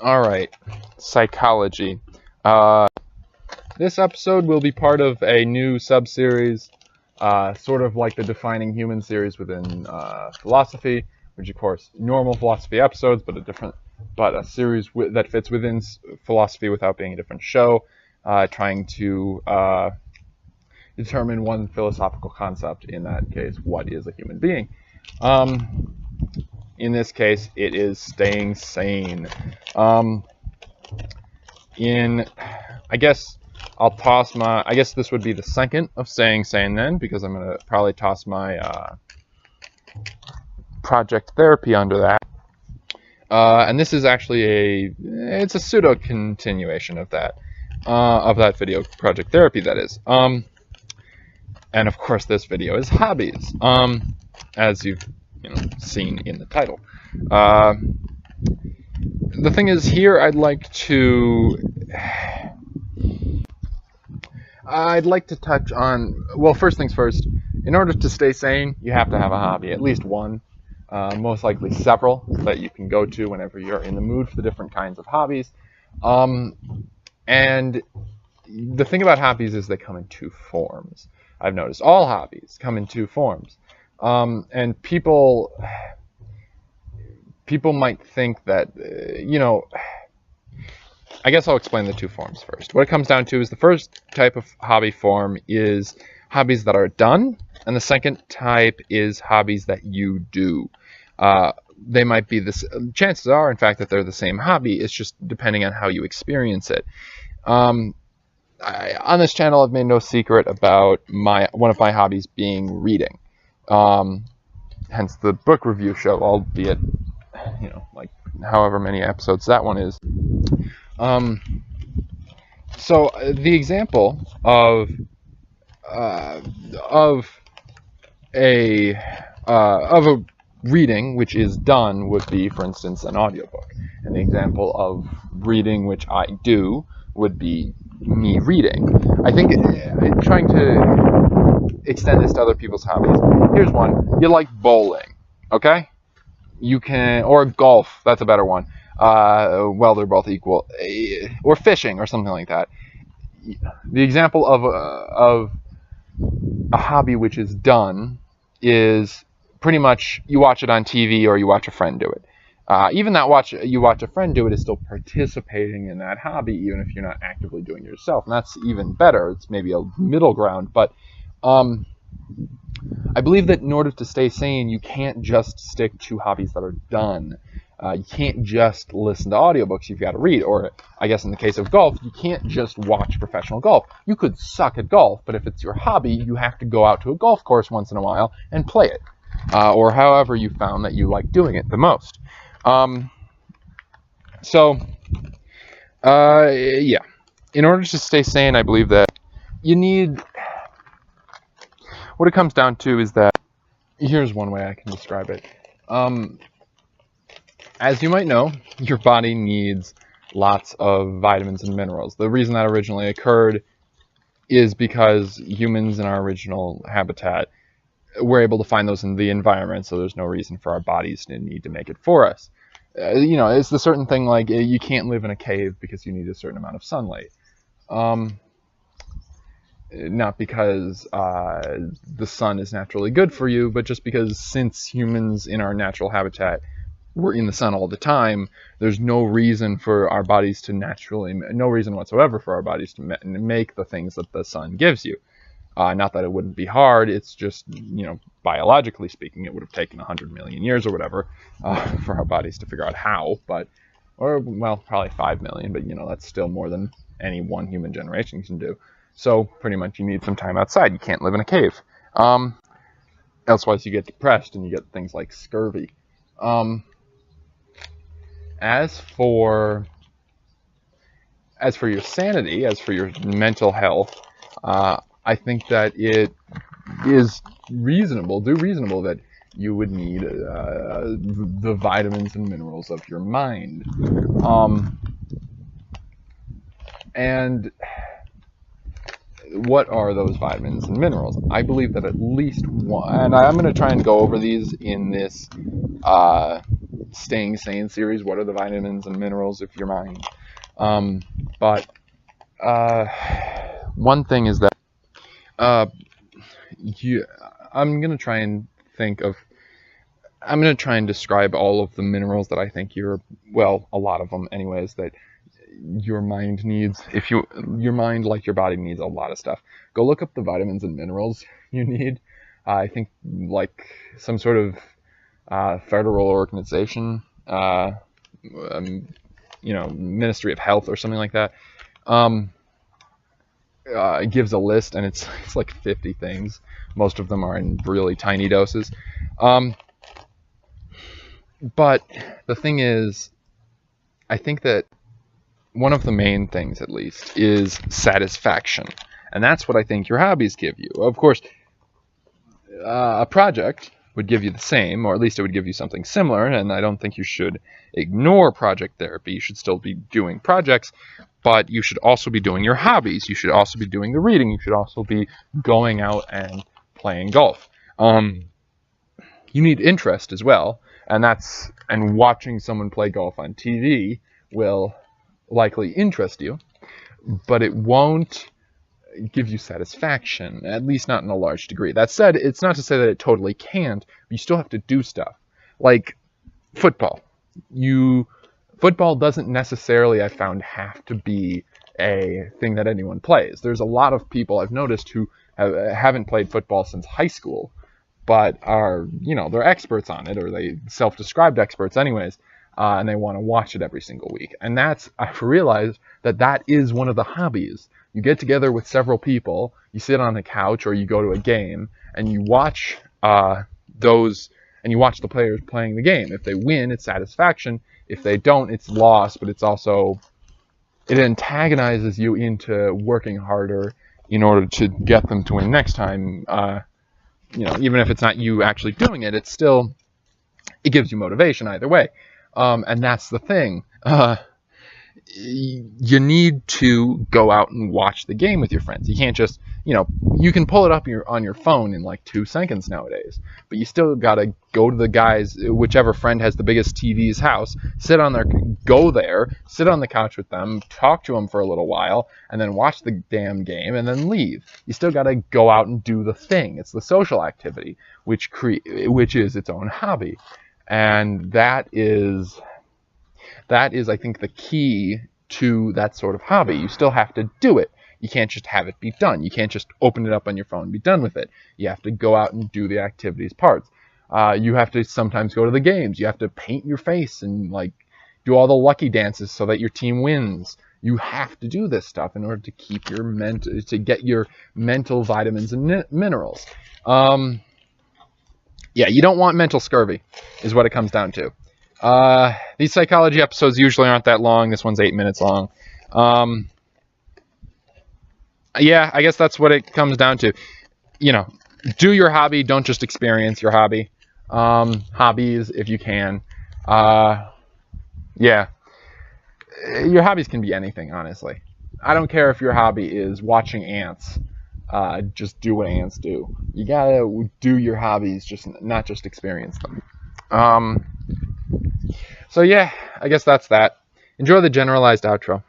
Alright, psychology. Uh, this episode will be part of a new sub-series, sort of like the Defining Human series within philosophy, which of course, normal philosophy episodes, but a series that fits within philosophy without being a different show, trying to determine one philosophical concept, in that case, what is a human being. In this case, it is staying sane. I guess I guess this would be the second of staying sane then, because I'm going to probably toss my project therapy under that. And this is actually it's a pseudo continuation of that video, project therapy, that is. And of course, this video is hobbies, as you've seen in the title. The thing is, here I'd like to touch on, well, first things first. In order to stay sane, you have to have a hobby, at least one, most likely several, that you can go to whenever you're in the mood for the different kinds of hobbies. And the thing about hobbies is they come in two forms. I've noticed all hobbies come in two forms. And people might think that, I guess I'll explain the two forms first. What it comes down to is the first type of hobby form is hobbies that are done, and the second type is hobbies that you do. They might be this. Chances are, in fact, that they're the same hobby. It's just depending on how you experience it. On this channel, I've made no secret about one of my hobbies being reading. Hence the book review show, albeit, like however many episodes that one is. So the example of a reading which is done would be, for instance, an audiobook. And the example of reading which I do would be me reading. I think trying to extend this to other people's hobbies. Here's one. You like bowling, okay? You can, or golf, that's a better one. Well, they're both equal. Or fishing, or something like that. The example of a hobby which is done is pretty much you watch it on TV or you watch a friend do it. Even you watch a friend do it is still participating in that hobby, even if you're not actively doing it yourself. And that's even better. It's maybe a middle ground. But I believe that in order to stay sane, you can't just stick to hobbies that are done. You can't just listen to audiobooks. You've got to read. Or I guess in the case of golf, you can't just watch professional golf. You could suck at golf, but if it's your hobby, you have to go out to a golf course once in a while and play it. Or however you found that you like doing it the most. Yeah. In order to stay sane, I believe that you need... What it comes down to is that... Here's one way I can describe it. As you might know, your body needs lots of vitamins and minerals. The reason that originally occurred is because humans in our original habitat were able to find those in the environment, so there's no reason for our bodies to need to make it for us. It's the certain thing like you can't live in a cave because you need a certain amount of sunlight. Not because the sun is naturally good for you, but just because since humans in our natural habitat were in the sun all the time, there's no reason for our bodies to no reason whatsoever for our bodies to make the things that the sun gives you. Not that it wouldn't be hard, it's just, biologically speaking, it would have taken 100 million years or whatever for our bodies to figure out how, probably 5 million, but that's still more than any one human generation can do. So pretty much you need some time outside. You can't live in a cave. Elsewise you get depressed and you get things like scurvy. As for your sanity, as for your mental health, I think that it is reasonable that you would need the vitamins and minerals of your mind. And what are those vitamins and minerals? I believe that at least one, and I'm going to try and go over these in this Staying Sane series. What are the vitamins and minerals of your mind? But one thing is that I'm gonna try and describe all of the minerals that I think a lot of them anyways, that your mind needs. Your mind, like your body, needs a lot of stuff. Go look up the vitamins and minerals you need. I think like some sort of federal organization, Ministry of Health or something like that. It gives a list, and it's like 50 things. Most of them are in really tiny doses. But the thing is, I think that one of the main things, at least, is satisfaction. And that's what I think your hobbies give you. Of course, a project would give you the same, or at least it would give you something similar, and I don't think you should ignore project therapy. You should still be doing projects, but you should also be doing your hobbies. You should also be doing the reading. You should also be going out and playing golf. You need interest as well, and watching someone play golf on TV will likely interest you, but it won't give you satisfaction, at least not in a large degree. That said, it's not to say that it totally can't, but you still have to do stuff. Like football. Football doesn't necessarily, I found, have to be a thing that anyone plays. There's a lot of people I've noticed who haven't played football since high school, but are, they're experts on it, or they self-described experts anyways, and they want to watch it every single week. And I've realized that is one of the hobbies. You get together with several people, you sit on a couch, or you go to a game, and you watch the players playing the game. If they win, it's satisfaction. If they don't, it's loss, but it antagonizes you into working harder in order to get them to win next time. Even if it's not you actually doing it, it gives you motivation either way. And that's the thing. You need to go out and watch the game with your friends. You can't just, you can pull it up on your phone in like 2 seconds nowadays, but you still gotta go to the guys, whichever friend has the biggest TV's house, go there, sit on the couch with them, talk to them for a little while, and then watch the damn game, and then leave. You still gotta go out and do the thing. It's the social activity, which is its own hobby. And that is, I think, the key to that sort of hobby. You still have to do it. You can't just have it be done. You can't just open it up on your phone and be done with it. You have to go out and do the activities parts. You have to sometimes go to the games. You have to paint your face and do all the lucky dances so that your team wins. You have to do this stuff in order to keep to get your mental vitamins and minerals. You don't want mental scurvy, is what it comes down to. These psychology episodes usually aren't that long. This one's 8 minutes long. I guess that's what it comes down to. Do your hobby. Don't just experience your hobby. Hobbies, if you can. Your hobbies can be anything, honestly. I don't care if your hobby is watching ants. Just do what ants do. You gotta do your hobbies, not just experience them. I guess that's that. Enjoy the generalized outro.